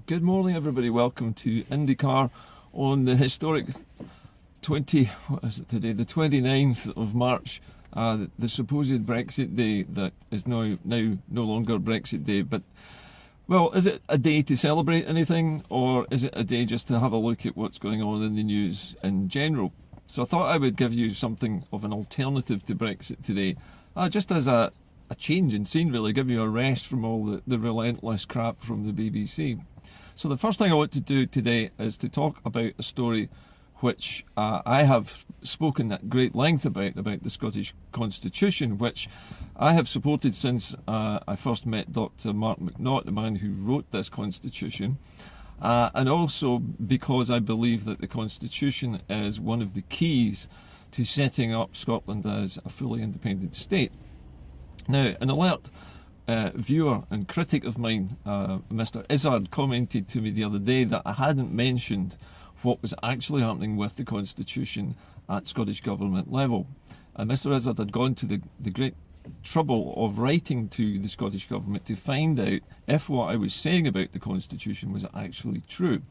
Good morning, everybody. Welcome to Indycar on the historic what is it today? The 29th of March, the supposed Brexit day that is now no longer Brexit day. But, well, is it a day to celebrate anything, or is it a day just to have a look at what's going on in the news in general? So I thought I would give you something of an alternative to Brexit today, just as a change in scene, really, give you a rest from all the relentless crap from the BBC. So the first thing I want to do today is to talk about a story which I have spoken at great length about the Scottish Constitution, which I have supported since I first met Dr. Mark McNaught, the man who wrote this Constitution, and also because I believe that the Constitution is one of the keys to setting up Scotland as a fully independent state. Now, an alert viewer and critic of mine, Mr. Izzard, commented to me the other day that I hadn't mentioned what was actually happening with the Constitution at Scottish Government level. And Mr. Izzard had gone to the great trouble of writing to the Scottish Government to find out if what I was saying about the Constitution was actually true.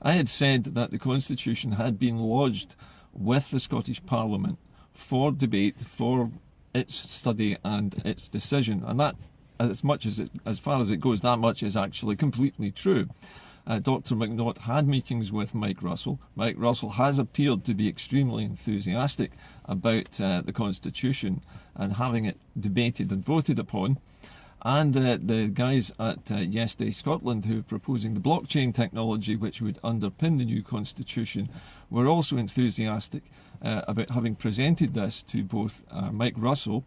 I had said that the Constitution had been lodged with the Scottish Parliament for debate, for its study and its decision, and that, as far as it goes, that much is actually completely true. Dr. McNaught had meetings with Mike Russell. Mike Russell has appeared to be extremely enthusiastic about the Constitution and having it debated and voted upon. And the guys at Yes Day Scotland, who are proposing the blockchain technology which would underpin the new Constitution, were also enthusiastic about having presented this to both Mike Russell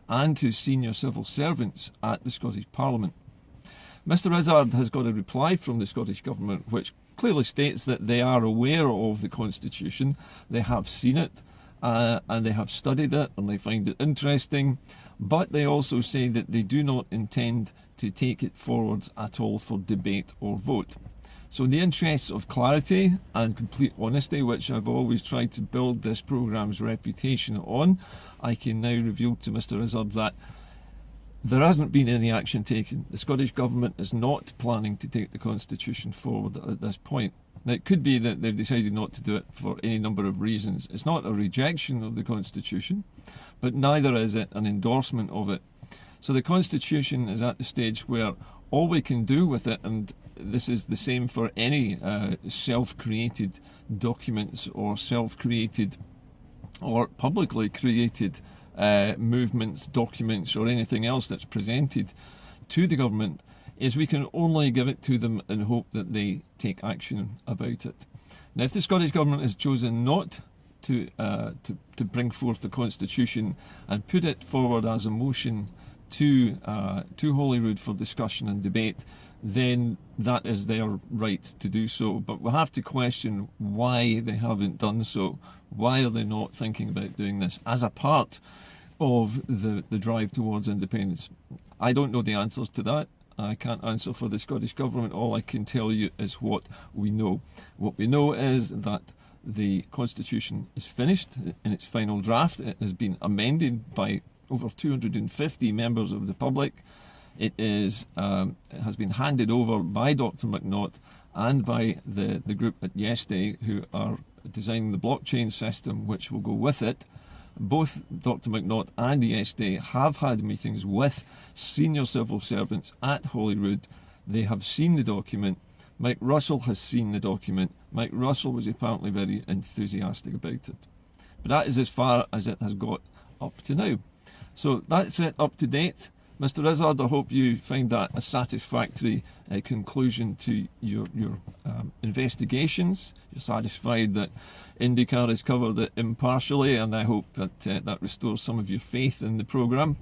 and to senior civil servants at the Scottish Parliament. Mr. Izzard has got a reply from the Scottish Government which clearly states that they are aware of the Constitution, they have seen it, and they have studied it and they find it interesting, but they also say that they do not intend to take it forwards at all for debate or vote. So in the interests of clarity and complete honesty, which I've always tried to build this programme's reputation on, I can now reveal to Mr. Izzard that there hasn't been any action taken. The Scottish Government is not planning to take the Constitution forward at this point. Now, it could be that they've decided not to do it for any number of reasons. It's not a rejection of the Constitution, but neither is it an endorsement of it. So the Constitution is at the stage where all we can do with it, and this is the same for any self-created documents or self-created or publicly created movements, documents or anything else that's presented to the government, is we can only give it to them and hope that they take action about it. Now, if the Scottish Government has chosen not to bring forth the Constitution and put it forward as a motion to Holyrood for discussion and debate, then that is their right to do so. But we'll have to question why they haven't done so. Why are they not thinking about doing this as a part of the drive towards independence? I don't know the answers to that. I can't answer for the Scottish Government. All I can tell you is what we know. What we know is that the Constitution is finished in its final draft. It has been amended by over 250 members of the public. It has been handed over by Dr. McNaught and by the group at Yes Day, who are designing the blockchain system which will go with it. Both Dr. McNaught and Yes Day have had meetings with senior civil servants at Holyrood. They have seen the document. Mike Russell has seen the document. Mike Russell was apparently very enthusiastic about it. But that is as far as it has got up to now. So that's it up to date. Mr. Izzard, I hope you find that a satisfactory conclusion to your investigations. You're satisfied that Indycar has covered it impartially, and I hope that that restores some of your faith in the programme.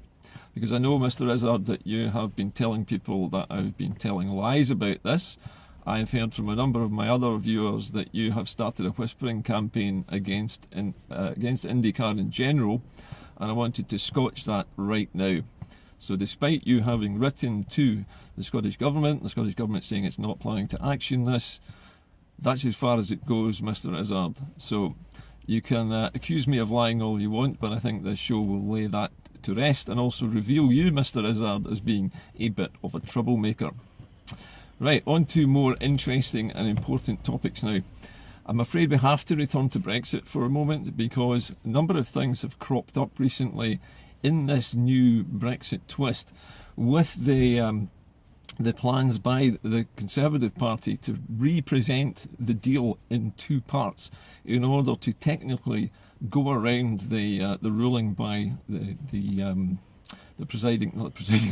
Because I know, Mr. Izzard, that you have been telling people that I've been telling lies about this. I have heard from a number of my other viewers that you have started a whispering campaign against Indycar in general, and I wanted to scotch that right now. So despite you having written to the Scottish Government saying it's not planning to action this, that's as far as it goes, Mr. Izzard. So you can accuse me of lying all you want, but I think this show will lay that to rest and also reveal you, Mr. Izzard, as being a bit of a troublemaker. Right, on to more interesting and important topics now. I'm afraid we have to return to Brexit for a moment because a number of things have cropped up recently in this new Brexit twist with the plans by the Conservative Party to represent the deal in two parts in order to technically go around the ruling by the presiding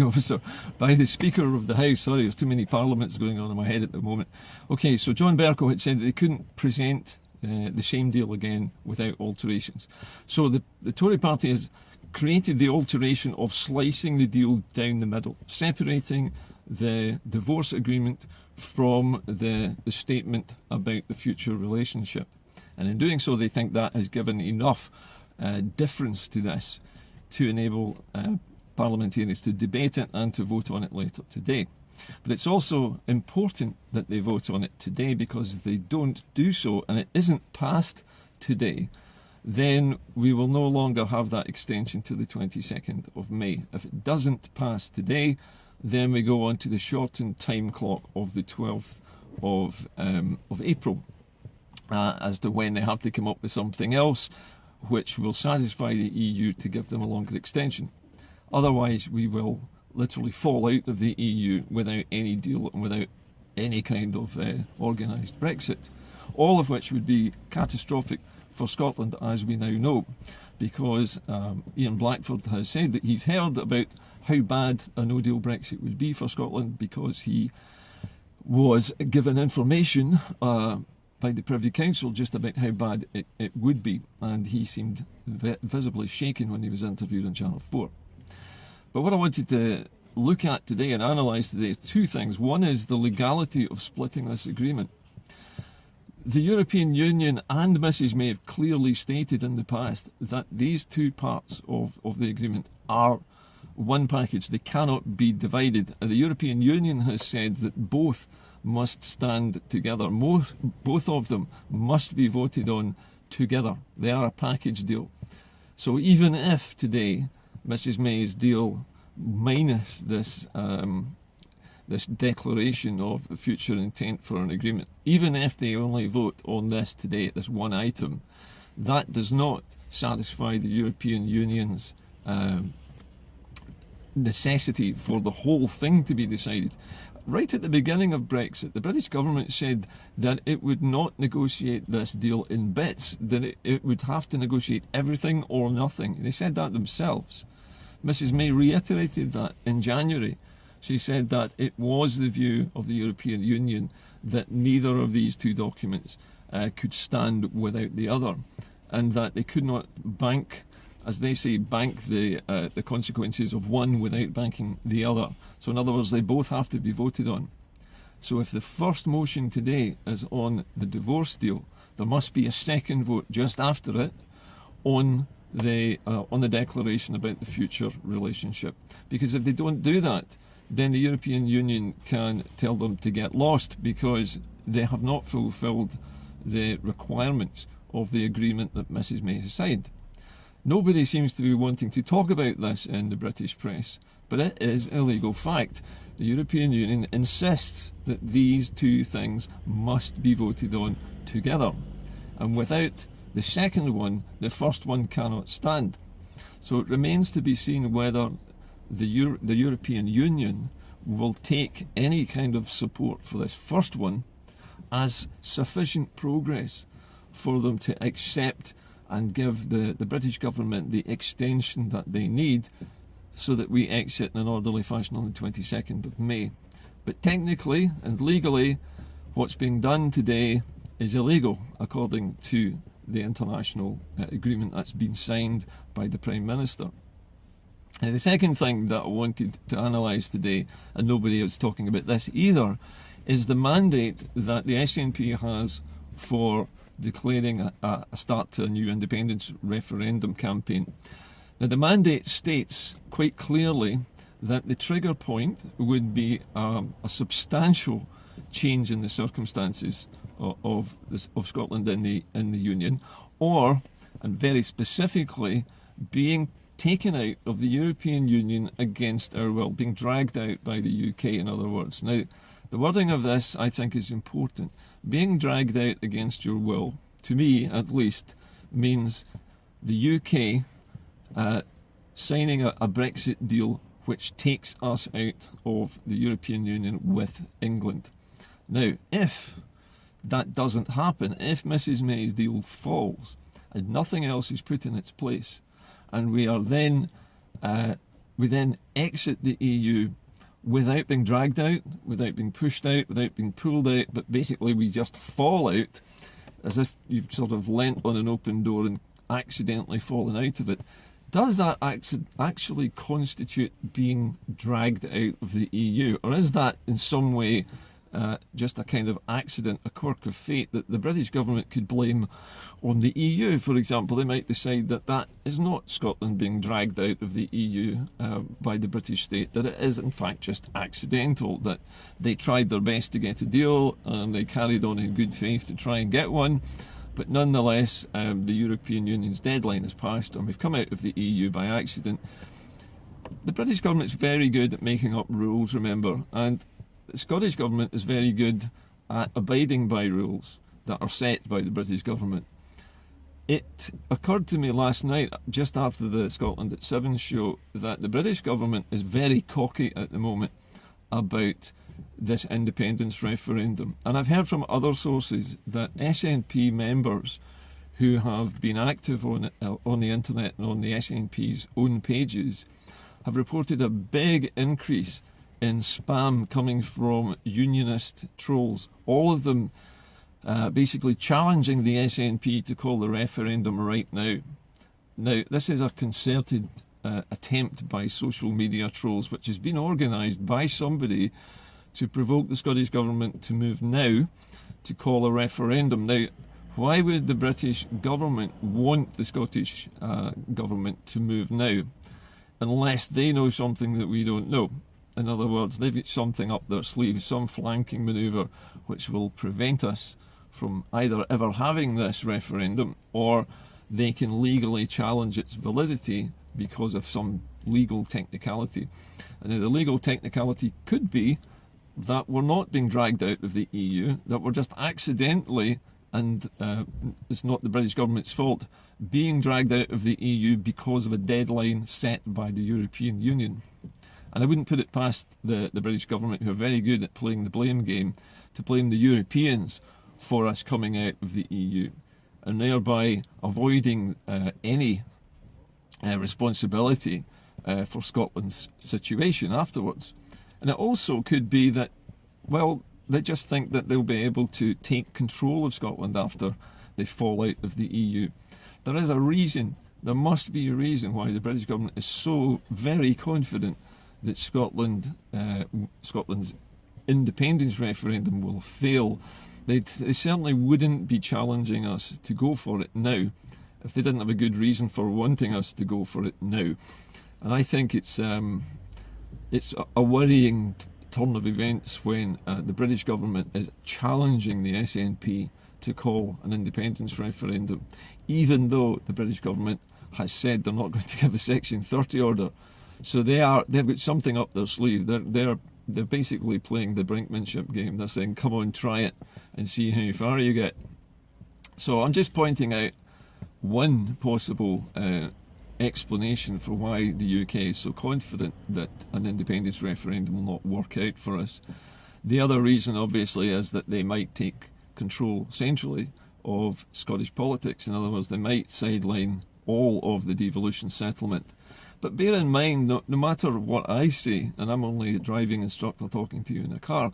officer, by the Speaker of the House. Sorry, there's too many parliaments going on in my head at the moment. Okay, so John Bercow had said that they couldn't present the same deal again without alterations. So the Tory party has created the alteration of slicing the deal down the middle, separating the divorce agreement from the statement about the future relationship. And in doing so, they think that has given enough difference to this to enable parliamentarians to debate it and to vote on it later today. But it's also important that they vote on it today, because if they don't do so and it isn't passed today, then we will no longer have that extension to the 22nd of May. If it doesn't pass today, then we go on to the shortened time clock of the 12th of April as to when they have to come up with something else which will satisfy the EU to give them a longer extension. Otherwise, we will literally fall out of the EU without any deal and without any kind of organised Brexit, all of which would be catastrophic for Scotland, as we now know, because Ian Blackford has said that he's heard about how bad a no-deal Brexit would be for Scotland, because he was given information by the Privy Council just about how bad it would be, and he seemed visibly shaken when he was interviewed on Channel 4. But what I wanted to look at today and analyse today are two things. One is the legality of splitting this agreement. The European Union and Mrs May have clearly stated in the past that these two parts of the agreement are one package. They cannot be divided. And the European Union has said that both must stand together. Both of them must be voted on together. They are a package deal. So even if today Mrs May's deal, minus this this declaration of future intent for an agreement, even if they only vote on this today, this one item, that does not satisfy the European Union's necessity for the whole thing to be decided. Right at the beginning of Brexit, the British government said that it would not negotiate this deal in bits, that it would have to negotiate everything or nothing. They said that themselves. Mrs May reiterated that in January. She said that it was the view of the European Union that neither of these two documents could stand without the other, and that they could not bank, as they say, bank the consequences of one without banking the other. So in other words, they both have to be voted on. So if the first motion today is on the divorce deal, there must be a second vote just after it on the declaration about the future relationship. Because if they don't do that, then the European Union can tell them to get lost, because they have not fulfilled the requirements of the agreement that Mrs May has signed. Nobody seems to be wanting to talk about this in the British press, but it is a legal fact. The European Union insists that these two things must be voted on together, and without the second one, the first one cannot stand. So it remains to be seen whether the European Union will take any kind of support for this first one as sufficient progress for them to accept and give the British government the extension that they need so that we exit in an orderly fashion on the 22nd of May. But technically and legally, what's being done today is illegal, according to the international agreement that's been signed by the Prime Minister. And the second thing that I wanted to analyse today, and nobody is talking about this either, is the mandate that the SNP has for declaring a start to a new independence referendum campaign. Now, the mandate states quite clearly that the trigger point would be a substantial change in the circumstances of Scotland in the Union, or, and very specifically, being taken out of the European Union against our will, being dragged out by the UK, in other words. Now, The wording of this, I think, is important. Being dragged out against your will, to me at least, means the UK signing a Brexit deal which takes us out of the European Union with England. Now, if that doesn't happen, if Mrs May's deal falls and nothing else is put in its place, and we then exit the EU without being dragged out, without being pushed out, without being pulled out, but basically we just fall out, as if you've sort of leant on an open door and accidentally fallen out of it, does that actually constitute being dragged out of the EU? Or is that in some way just a kind of accident, a quirk of fate that the British government could blame on the EU? For example, they might decide that that is not Scotland being dragged out of the EU by the British state, that it is in fact just accidental, that they tried their best to get a deal and they carried on in good faith to try and get one. But nonetheless, the European Union's deadline has passed and we've come out of the EU by accident. The British government's very good at making up rules, remember, and the Scottish government is very good at abiding by rules that are set by the British government. It occurred to me last night, just after the Scotland at 7 show, that the British government is very cocky at the moment about this independence referendum. And I've heard from other sources that SNP members who have been active on the internet and on the SNP's own pages have reported a big increase in spam coming from unionist trolls, all of them basically challenging the SNP to call the referendum right now. Now, this is a concerted attempt by social media trolls, which has been organised by somebody to provoke the Scottish government to move now to call a referendum. Now, why would the British government want the Scottish government to move now unless they know something that we don't know? In other words, they've got something up their sleeve, some flanking manoeuvre which will prevent us from either ever having this referendum, or they can legally challenge its validity because of some legal technicality. And now the legal technicality could be that we're not being dragged out of the EU, that we're just accidentally, and it's not the British government's fault, being dragged out of the EU because of a deadline set by the European Union. And I wouldn't put it past the British government, who are very good at playing the blame game, to blame the Europeans for us coming out of the EU, and thereby avoiding any responsibility for Scotland's situation afterwards. And it also could be that, well, they just think that they'll be able to take control of Scotland after they fall out of the EU. There is a reason, there must be a reason why the British government is so very confident that Scotland's independence referendum will fail. They certainly wouldn't be challenging us to go for it now if they didn't have a good reason for wanting us to go for it now. And I think it's a worrying turn of events when the British government is challenging the SNP to call an independence referendum, even though the British government has said they're not going to give a Section 30 order. So they've got something up their sleeve. They're basically playing the brinkmanship game. They're saying, come on, try it and see how far you get. So I'm just pointing out one possible explanation for why the UK is so confident that an independence referendum will not work out for us. The other reason, obviously, is that they might take control centrally of Scottish politics. In other words, they might sideline all of the devolution settlement. But bear in mind, no matter what I say, and I'm only a driving instructor talking to you in a car,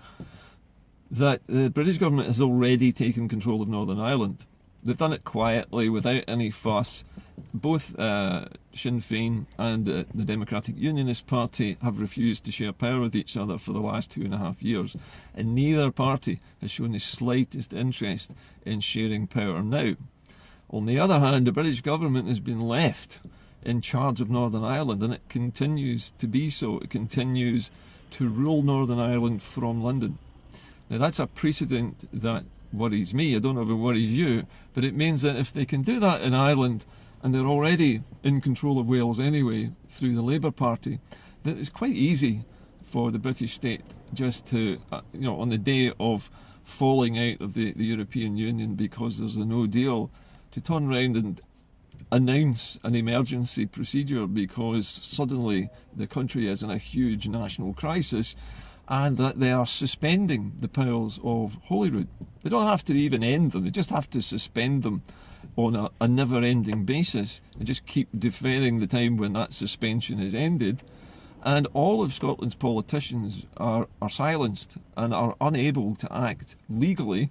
that the British government has already taken control of Northern Ireland. They've done it quietly, without any fuss. Both Sinn Féin and the Democratic Unionist Party have refused to share power with each other for the last 2.5 years, and neither party has shown the slightest interest in sharing power now. On the other hand, the British government has been left in charge of Northern Ireland, and it continues to be so. It continues to rule Northern Ireland from London. Now, that's a precedent that worries me. I don't know if it worries you, but it means that if they can do that in Ireland, and they're already in control of Wales anyway through the Labour Party, that it's quite easy for the British state just to, on the day of falling out of the European Union because there's a no deal, to turn around and announce an emergency procedure because suddenly the country is in a huge national crisis, and that they are suspending the powers of Holyrood. They don't have to even end them, they just have to suspend them on a never-ending basis and just keep deferring the time when that suspension is ended. And all of Scotland's politicians are silenced and are unable to act legally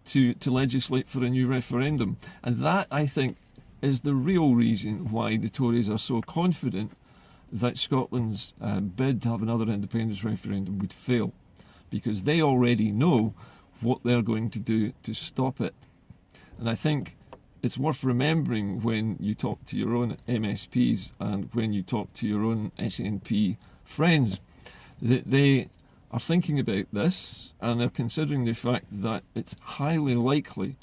to legislate for a new referendum. And that, I think, is the real reason why the Tories are so confident that Scotland's bid to have another independence referendum would fail, because they already know what they're going to do to stop it. And I think it's worth remembering when you talk to your own MSPs and when you talk to your own SNP friends that they are thinking about this and they're considering the fact that it's highly likely,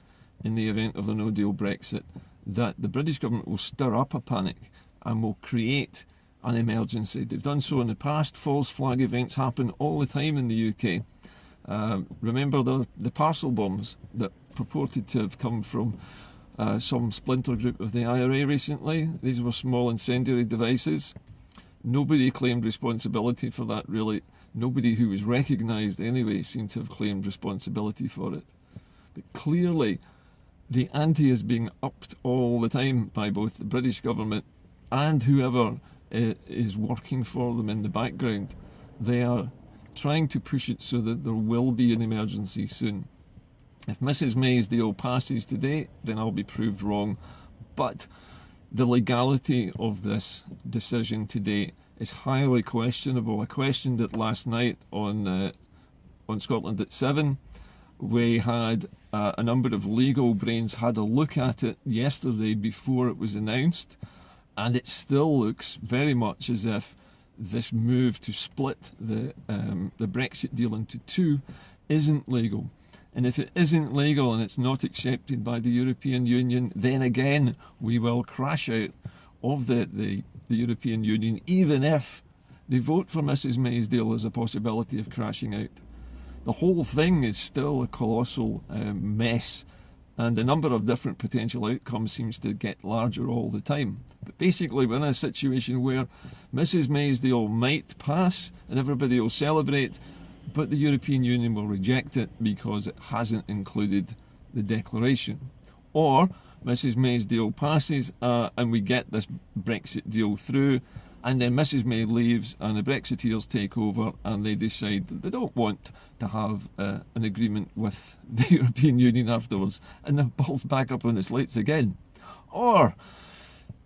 in the event of a no-deal Brexit, that the British government will stir up a panic and will create an emergency. They've done so in the past. False flag events happen all the time in the UK. Remember the parcel bombs that purported to have come from some splinter group of the IRA recently? These were small incendiary devices. Nobody claimed responsibility for that, really. Nobody who was recognised anyway seemed to have claimed responsibility for it. But clearly, the ante is being upped all the time by both the British government and whoever is working for them in the background. They are trying to push it so that there will be an emergency soon. If Mrs May's deal passes today, then I'll be proved wrong. But the legality of this decision today is highly questionable. I questioned it last night on Scotland at 7. We had a number of legal brains had a look at it yesterday before it was announced, and it still looks very much as if this move to split the Brexit deal into two isn't legal. And if it isn't legal and it's not accepted by the European Union, then again we will crash out of the European Union, even if they vote for Mrs May's deal. There's a possibility of crashing out. The whole thing is still a colossal mess, and the number of different potential outcomes seems to get larger all the time. But basically we're in a situation where Mrs May's deal might pass and everybody will celebrate, but the European Union will reject it because it hasn't included the declaration. Or Mrs May's deal passes and we get this Brexit deal through, and then Mrs May leaves and the Brexiteers take over and they decide that they don't want to have an agreement with the European Union afterwards, and the ball's back up on the slates again. Or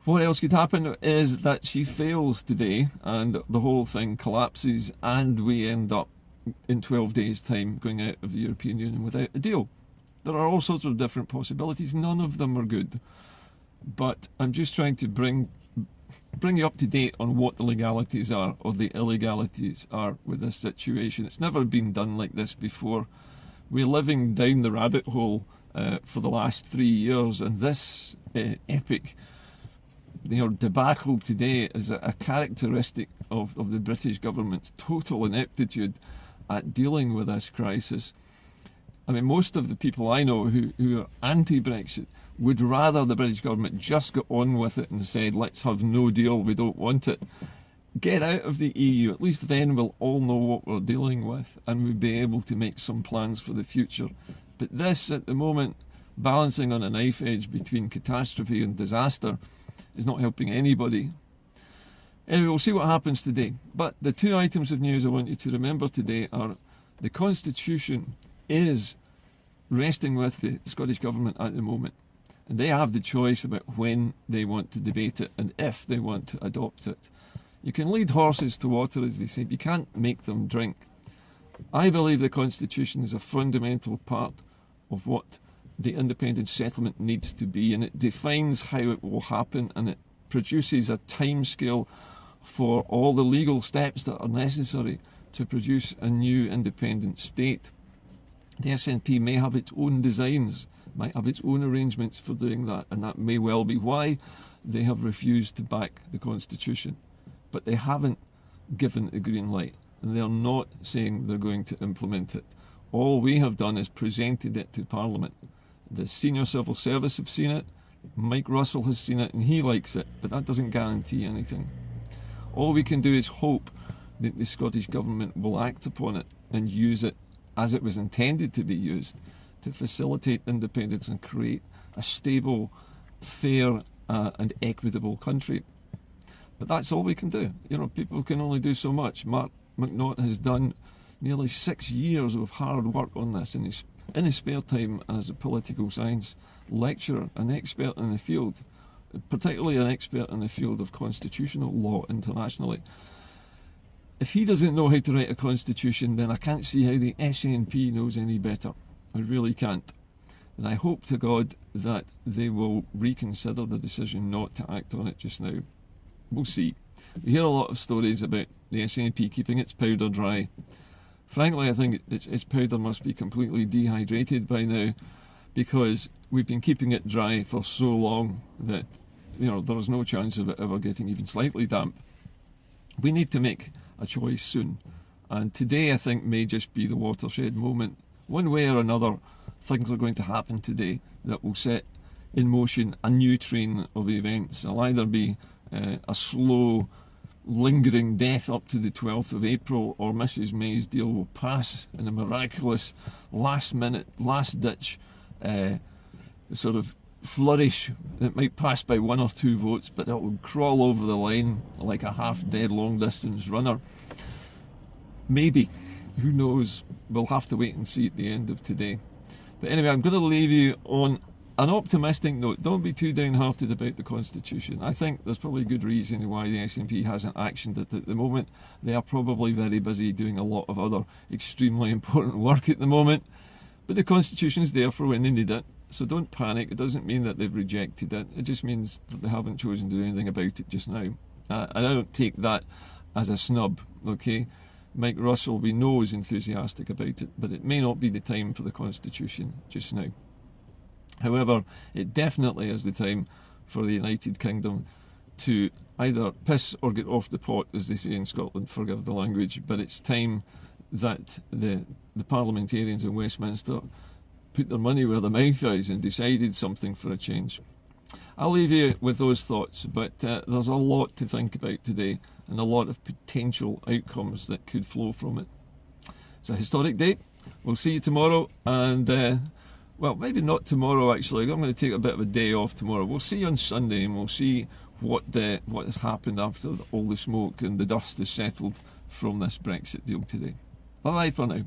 what else could happen is that she fails today and the whole thing collapses and we end up in 12 days' time going out of the European Union without a deal. There are all sorts of different possibilities. None of them are good. But I'm just trying to bring you up to date on what the legalities are or the illegalities are with this situation. It's never been done like this before. We're living down the rabbit hole for the last 3 years, and this epic debacle today is a characteristic of the British government's total ineptitude at dealing with this crisis. I mean, most of the people I know who are anti-Brexit would rather the British government just got on with it and said, let's have no deal, we don't want it. Get out of the EU, at least then we'll all know what we're dealing with and we'll be able to make some plans for the future. But this, at the moment, balancing on a knife edge between catastrophe and disaster, is not helping anybody. Anyway, we'll see what happens today. But the two items of news I want you to remember today are the Constitution is resting with the Scottish Government at the moment, and they have the choice about when they want to debate it and if they want to adopt it. You can lead horses to water, as they say, but you can't make them drink. I believe the Constitution is a fundamental part of what the independent settlement needs to be, and it defines how it will happen, and it produces a timescale for all the legal steps that are necessary to produce a new independent state. The SNP may have its own designs, might have its own arrangements for doing that, and that may well be why they have refused to back the Constitution. But they haven't given the green light. and they're not saying they're going to implement it. All we have done is presented it to Parliament. The senior civil service have seen it, Mike Russell has seen it, and he likes it, but that doesn't guarantee anything. All we can do is hope that the Scottish Government will act upon it and use it as it was intended to be used, to facilitate independence and create a stable, fair and equitable country. But that's all we can do. You know, people can only do so much. Mark McNaught has done nearly 6 years of hard work on this in his spare time as a political science lecturer, an expert in the field, particularly an expert in the field of constitutional law internationally. If he doesn't know how to write a constitution, then I can't see how the SNP knows any better. I really can't. And I hope to God that they will reconsider the decision not to act on it just now. We'll see. We hear a lot of stories about the SNP keeping its powder dry. Frankly, I think its powder must be completely dehydrated by now, because we've been keeping it dry for so long that, you know, there's no chance of it ever getting even slightly damp. We need to make a choice soon, and today I think may just be the watershed moment. One way or another, things are going to happen today that will set in motion a new train of events. It'll either be a slow, lingering death up to the 12th of April, or Mrs May's deal will pass in a miraculous, last-minute, last-ditch sort of flourish. It might pass by 1 or 2 votes, but it will crawl over the line like a half-dead long-distance runner. Maybe. Who knows? We'll have to wait and see at the end of today. But anyway, I'm going to leave you on an optimistic note. Don't be too downhearted about the Constitution. I think there's probably good reason why the SNP hasn't actioned it at the moment. They are probably very busy doing a lot of other extremely important work at the moment. But the Constitution's there for when they need it. So don't panic. It doesn't mean that they've rejected it. It just means that they haven't chosen to do anything about it just now. And I don't take that as a snub, okay? Mike Russell, we know, is enthusiastic about it, but it may not be the time for the Constitution just now. However, it definitely is the time for the United Kingdom to either piss or get off the pot, as they say in Scotland, forgive the language, but it's time that the parliamentarians in Westminster put their money where their mouth is and decided something for a change. I'll leave you with those thoughts, but there's a lot to think about today and a lot of potential outcomes that could flow from it. It's a historic day. We'll see you tomorrow, and well, maybe not tomorrow actually. I'm going to take a bit of a day off tomorrow. We'll see you on Sunday, and we'll see what has happened after all the smoke and the dust has settled from this Brexit deal today. Bye-bye for now.